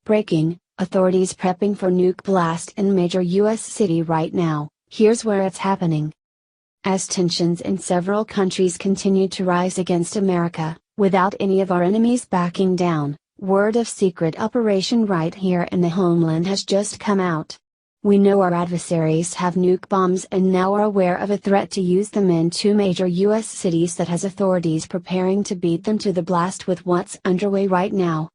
Breaking: authorities prepping for nuke blast in major U.S. city right now, here's where it's happening. As tensions in several countries continue to rise against America, without any of our enemies backing down, word of secret operation right here in the homeland has just come out. We know our adversaries have nuke bombs and now are aware of a threat to use them in two major U.S. cities that has authorities preparing to beat them to the blast with what's underway right now.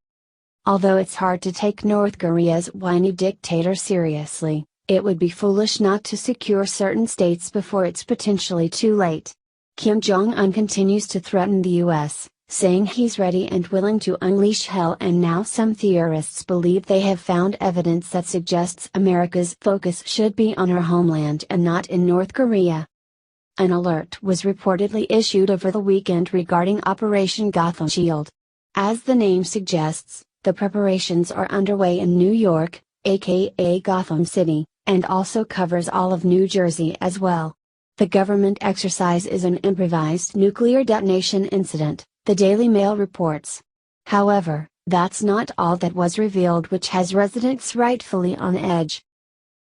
Although it's hard to take North Korea's whiny dictator seriously, it would be foolish not to secure certain states before it's potentially too late. Kim Jong-un continues to threaten the U.S., saying he's ready and willing to unleash hell, and now some theorists believe they have found evidence that suggests America's focus should be on our homeland and not in North Korea. An alert was reportedly issued over the weekend regarding Operation Gotham Shield. As the name suggests, the preparations are underway in New York, aka Gotham City, and also covers all of New Jersey as well. The government exercise is an improvised nuclear detonation incident, the Daily Mail reports. However, that's not all that was revealed, which has residents rightfully on edge.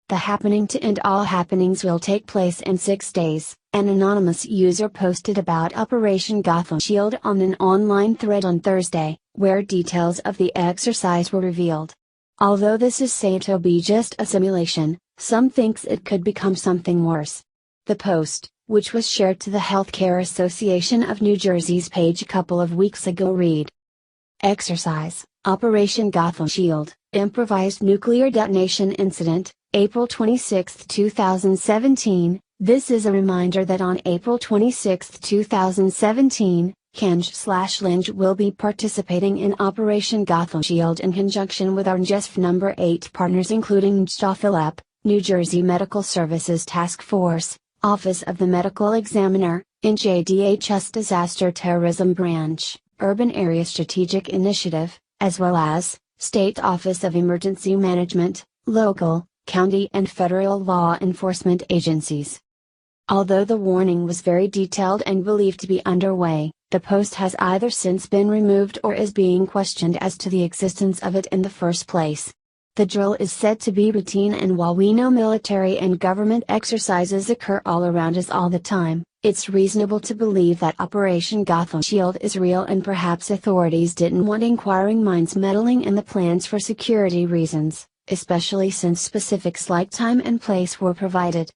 The happening to end all happenings will take place in 6 days, an anonymous user posted about Operation Gotham Shield on an online thread on Thursday, where details of the exercise were revealed. Although this is said to be just a simulation, some thinks it could become something worse. The post, which was shared to the Healthcare Association of New Jersey's page a couple of weeks ago, read: Exercise, Operation Gotham Shield, Improvised Nuclear Detonation Incident, April 26, 2017. This is a reminder that on April 26, 2017, Kanj/Linj will be participating in Operation Gotham Shield in conjunction with our NJESF No. 8 partners, including NJFLEP, New Jersey Medical Services Task Force, Office of the Medical Examiner, NJDHS Disaster Terrorism Branch, Urban Area Strategic Initiative, as well as State Office of Emergency Management, local, county and federal law enforcement agencies. Although the warning was very detailed and believed to be underway, the post has either since been removed or is being questioned as to the existence of it in the first place. The drill is said to be routine, and while we know military and government exercises occur all around us all the time, it's reasonable to believe that Operation Gotham Shield is real, and perhaps authorities didn't want inquiring minds meddling in the plans for security reasons, especially since specifics like time and place were provided.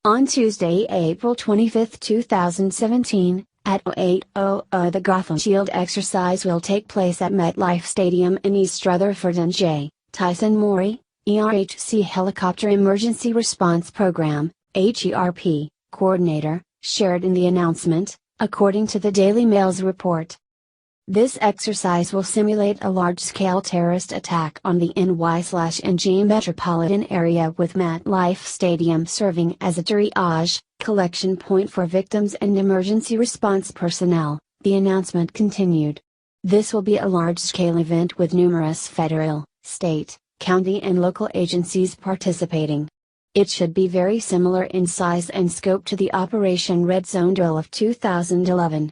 On Tuesday, April 25, 2017, at 08:00 the Gotham Shield exercise will take place at MetLife Stadium in East Rutherford, NJ. Tyson Morey, ERHC Helicopter Emergency Response Program, HERP, coordinator, shared in the announcement, according to the Daily Mail's report. This exercise will simulate a large-scale terrorist attack on the NY/NJ metropolitan area, with MetLife Stadium serving as a triage, collection point for victims and emergency response personnel, the announcement continued. This will be a large-scale event with numerous federal, state, county and local agencies participating. It should be very similar in size and scope to the Operation Red Zone drill of 2011.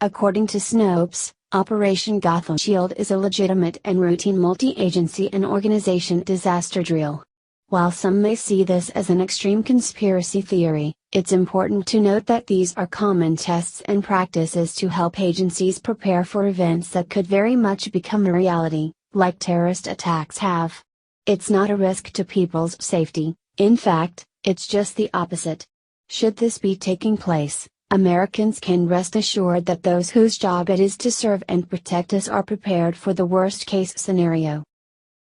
According to Snopes, Operation Gotham Shield is a legitimate and routine multi-agency and organization disaster drill. While some may see this as an extreme conspiracy theory, it's important to note that these are common tests and practices to help agencies prepare for events that could very much become a reality, like terrorist attacks have. It's not a risk to people's safety, in fact, it's just the opposite. Should this be taking place, Americans can rest assured that those whose job it is to serve and protect us are prepared for the worst-case scenario.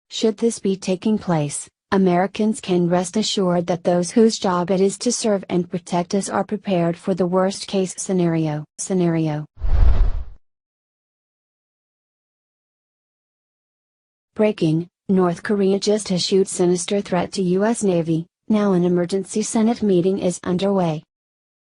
Should this be taking place, Americans can rest assured that those whose job it is to serve and protect us are prepared for the worst-case scenario. Breaking: North Korea just issued sinister threat to U.S. Navy, now an emergency Senate meeting is underway.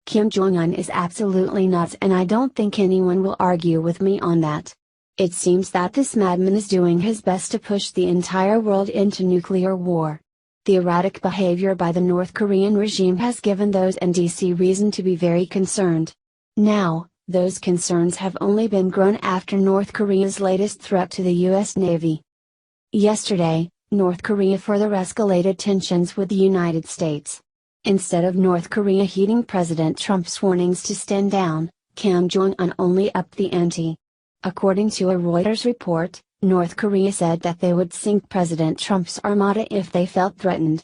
Kim Jong-un is absolutely nuts, and I don't think anyone will argue with me on that. It seems that this madman is doing his best to push the entire world into nuclear war. The erratic behavior by the North Korean regime has given those in DC reason to be very concerned. Now, those concerns have only been grown after North Korea's latest threat to the U.S. Navy. Yesterday, North Korea further escalated tensions with the United States. Instead of North Korea heeding President Trump's warnings to stand down, Kim Jong-un only upped the ante. According to a Reuters report, North Korea said that they would sink President Trump's armada if they felt threatened.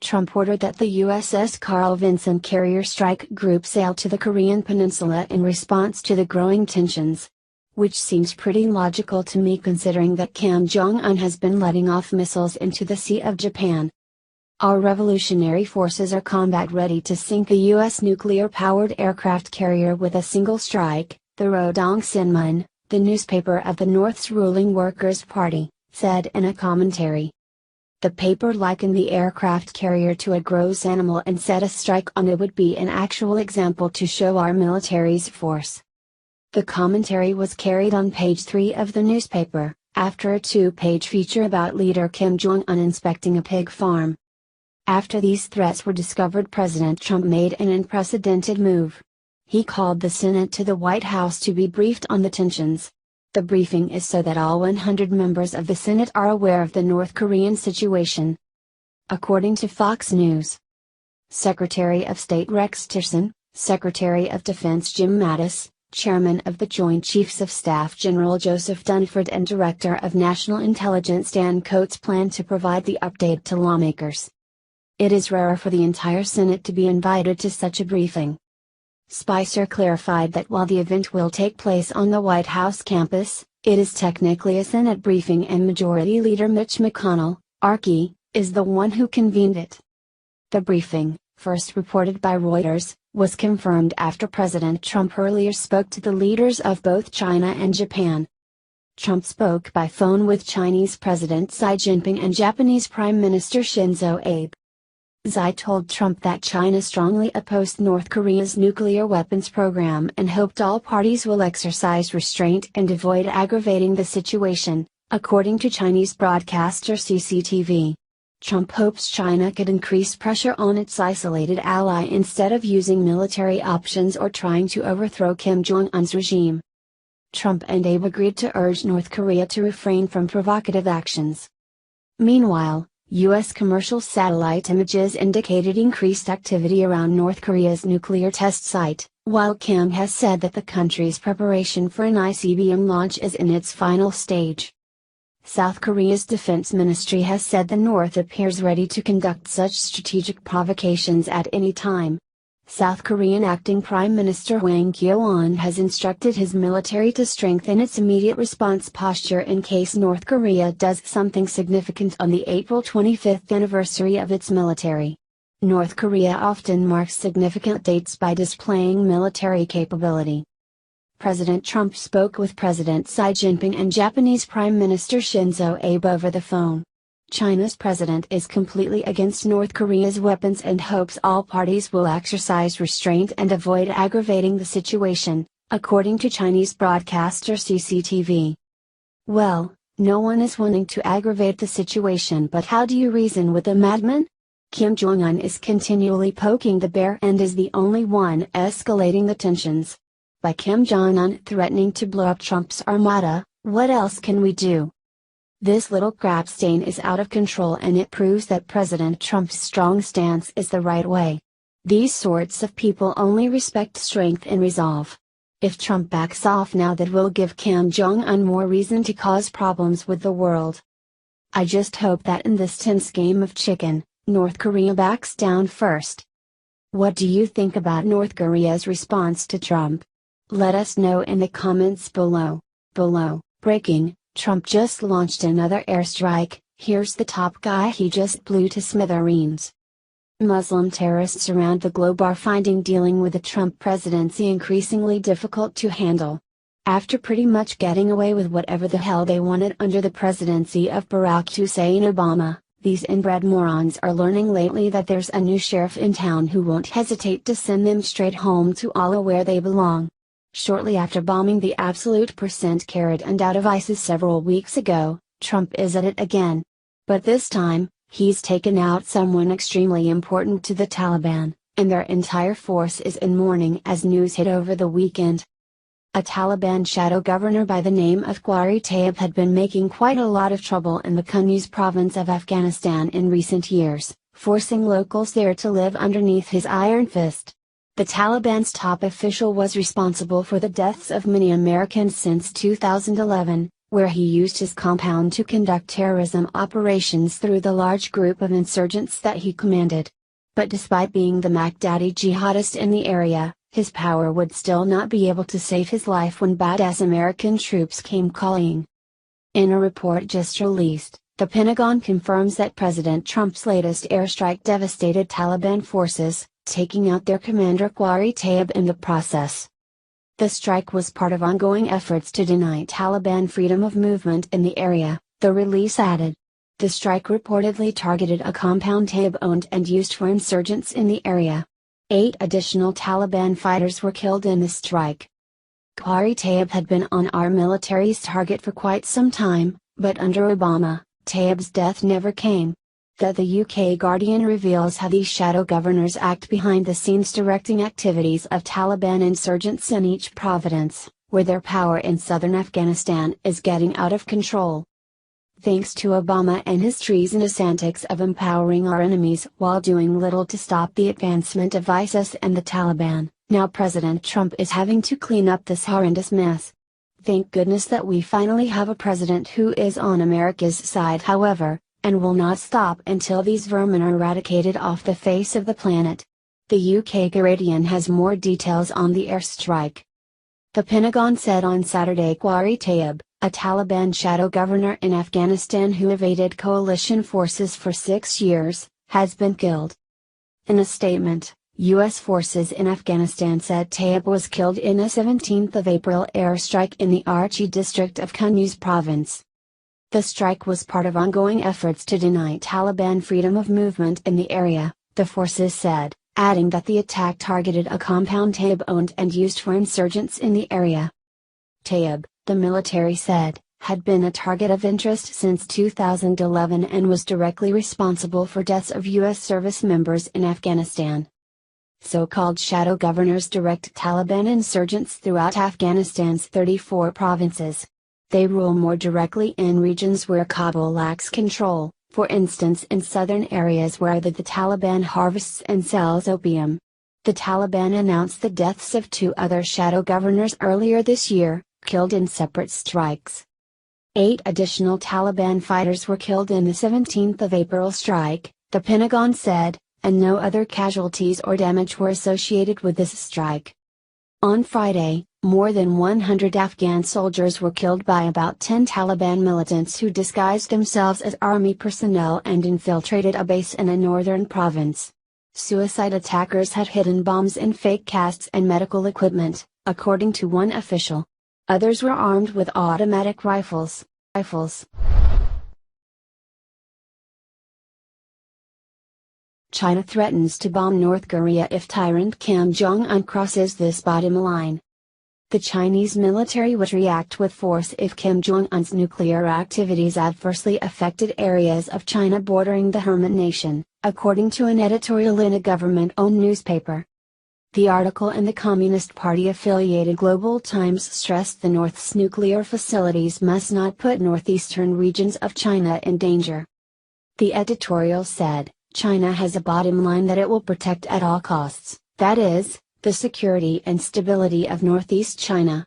Trump ordered that the USS Carl Vinson carrier strike group sail to the Korean peninsula in response to the growing tensions. Which seems pretty logical to me considering that Kim Jong-un has been letting off missiles into the Sea of Japan. Our revolutionary forces are combat ready to sink a U.S. nuclear-powered aircraft carrier with a single strike, the Rodong Sinmun, the newspaper of the North's ruling Workers' Party, said in a commentary. The paper likened the aircraft carrier to a gross animal and said a strike on it would be an actual example to show our military's force. The commentary was carried on page 3 of the newspaper, after a 2-page feature about leader Kim Jong-un inspecting a pig farm. After these threats were discovered, President Trump made an unprecedented move. He called the Senate to the White House to be briefed on the tensions. The briefing is so that all 100 members of the Senate are aware of the North Korean situation. According to Fox News, Secretary of State Rex Tillerson, Secretary of Defense Jim Mattis, Chairman of the Joint Chiefs of Staff General Joseph Dunford and Director of National Intelligence Dan Coats plan to provide the update to lawmakers. It is rare for the entire Senate to be invited to such a briefing. Spicer clarified that while the event will take place on the White House campus, it is technically a Senate briefing and Majority Leader Mitch McConnell, RK, is the one who convened it. The briefing, first reported by Reuters, was confirmed after President Trump earlier spoke to the leaders of both China and Japan. Trump spoke by phone with Chinese President Xi Jinping and Japanese Prime Minister Shinzo Abe. Xi told Trump that China strongly opposed North Korea's nuclear weapons program and hoped all parties will exercise restraint and avoid aggravating the situation, according to Chinese broadcaster CCTV. Trump hopes China could increase pressure on its isolated ally instead of using military options or trying to overthrow Kim Jong-un's regime. Trump and Abe agreed to urge North Korea to refrain from provocative actions. Meanwhile, U.S. commercial satellite images indicated increased activity around North Korea's nuclear test site, while Kim has said that the country's preparation for an ICBM launch is in its final stage. South Korea's defense ministry has said the North appears ready to conduct such strategic provocations at any time. South Korean acting Prime Minister Hwang Kyo-ahn has instructed his military to strengthen its immediate response posture in case North Korea does something significant on the April 25th anniversary of its military. North Korea often marks significant dates by displaying military capability. President Trump spoke with President Xi Jinping and Japanese Prime Minister Shinzo Abe over the phone. China's president is completely against North Korea's weapons and hopes all parties will exercise restraint and avoid aggravating the situation, according to Chinese broadcaster CCTV. Well, no one is wanting to aggravate the situation, but how do you reason with a madman? Kim Jong-un is continually poking the bear and is the only one escalating the tensions. By Kim Jong-un threatening to blow up Trump's armada, what else can we do? This little crap stain is out of control and it proves that President Trump's strong stance is the right way. These sorts of people only respect strength and resolve. If Trump backs off now, that will give Kim Jong-un more reason to cause problems with the world. I just hope that in this tense game of chicken, North Korea backs down first. What do you think about North Korea's response to Trump? Let us know in the comments below. Breaking: Trump just launched another airstrike, here's the top guy he just blew to smithereens. Muslim terrorists around the globe are finding dealing with the Trump presidency increasingly difficult to handle. After pretty much getting away with whatever the hell they wanted under the presidency of Barack Hussein Obama, these inbred morons are learning lately that there's a new sheriff in town who won't hesitate to send them straight home to Allah where they belong. Shortly after bombing the absolute percent carried and out of ISIS several weeks ago, Trump is at it again. But this time, he's taken out someone extremely important to the Taliban, and their entire force is in mourning as news hit over the weekend. a Taliban shadow governor by the name of Ww3 had been making quite a lot of trouble in the Kunduz province of Afghanistan in recent years, forcing locals there to live underneath his iron fist. The Taliban's top official was responsible for the deaths of many Americans since 2011, where he used his compound to conduct terrorism operations through the large group of insurgents that he commanded. But despite being the Baghdadi jihadist in the area, his power would still not be able to save his life when badass American troops came calling. In a report just released, the Pentagon confirms that President Trump's latest airstrike devastated Taliban forces, taking out their commander Ww3 in the process. The strike was part of ongoing efforts to deny Taliban freedom of movement in the area, the release added. The strike reportedly targeted a compound Taib owned and used for insurgents in the area. 8 additional Taliban fighters were killed in the strike. Ww3 had been on our military's target for quite some time, but under Obama, Taib's death never came. The UK Guardian reveals how these shadow governors act behind the scenes, directing activities of Taliban insurgents in each province, where their power in southern Afghanistan is getting out of control. Thanks to Obama and his treasonous antics of empowering our enemies while doing little to stop the advancement of ISIS and the Taliban, now President Trump is having to clean up this horrendous mess. Thank goodness that we finally have a president who is on America's side, however, and will not stop until these vermin are eradicated off the face of the planet. The UK Guardian has more details on the airstrike. The Pentagon said on Saturday Ww3, a Taliban shadow governor in Afghanistan who evaded coalition forces for 6 years, has been killed. In a statement, U.S. forces in Afghanistan said Taib was killed in a 17th of April airstrike in the Archi district of Kunduz province. The strike was part of ongoing efforts to deny Taliban freedom of movement in the area, the forces said, adding that the attack targeted a compound Taib owned and used for insurgents in the area. Taib, the military said, had been a target of interest since 2011 and was directly responsible for deaths of U.S. service members in Afghanistan. So-called shadow governors direct Taliban insurgents throughout Afghanistan's 34 provinces. They rule more directly in regions where Kabul lacks control, for instance in southern areas where the Taliban harvests and sells opium. The Taliban announced the deaths of 2 other shadow governors earlier this year, killed in separate strikes. 8 additional Taliban fighters were killed in the 17th of April strike, the Pentagon said, and no other casualties or damage were associated with this strike. On Friday, more than 100 Afghan soldiers were killed by about 10 Taliban militants who disguised themselves as army personnel and infiltrated a base in a northern province. Suicide attackers had hidden bombs in fake casts and medical equipment, according to one official. Others were armed with automatic rifles. China threatens to bomb North Korea if tyrant Kim Jong-un crosses this bottom line. The Chinese military would react with force if Kim Jong-un's nuclear activities adversely affected areas of China bordering the Hermit Nation, according to an editorial in a government-owned newspaper. The article in the Communist Party-affiliated Global Times stressed the North's nuclear facilities must not put northeastern regions of China in danger. The editorial said, China has a bottom line that it will protect at all costs, that is, the security and stability of Northeast China.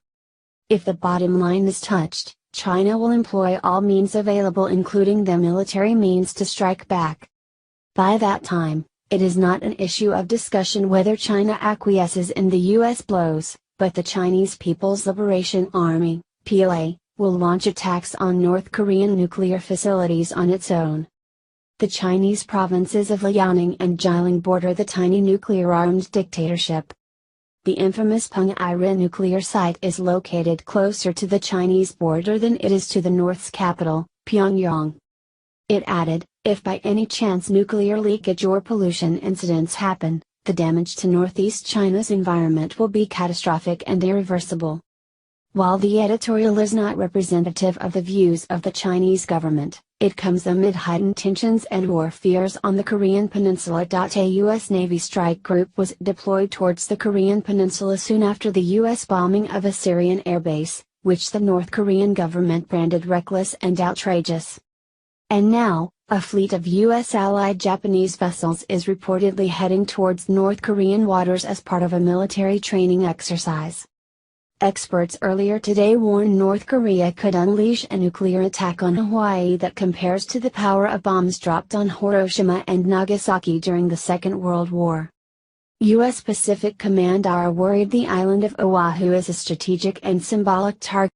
If the bottom line is touched, China will employ all means available including the military means to strike back. By that time, it is not an issue of discussion whether China acquiesces in the U.S. blows, but the Chinese People's Liberation Army, PLA, will launch attacks on North Korean nuclear facilities on its own. The Chinese provinces of Liaoning and Jialing border the tiny nuclear-armed dictatorship. The infamous Punggye-ri nuclear site is located closer to the Chinese border than it is to the North's capital, Pyongyang. It added, if by any chance nuclear leakage or pollution incidents happen, the damage to Northeast China's environment will be catastrophic and irreversible. While the editorial is not representative of the views of the Chinese government, It comes amid heightened tensions and war fears on the Korean Peninsula. A U.S. Navy strike group was deployed towards the Korean Peninsula soon after the U.S. bombing of a Syrian airbase, which the North Korean government branded reckless and outrageous. And now, a fleet of U.S. allied Japanese vessels is reportedly heading towards North Korean waters as part of a military training exercise. Experts earlier today warned North Korea could unleash a nuclear attack on Hawaii that compares to the power of bombs dropped on Hiroshima and Nagasaki during the Second World War. U.S. Pacific Command are worried the island of Oahu is a strategic and symbolic target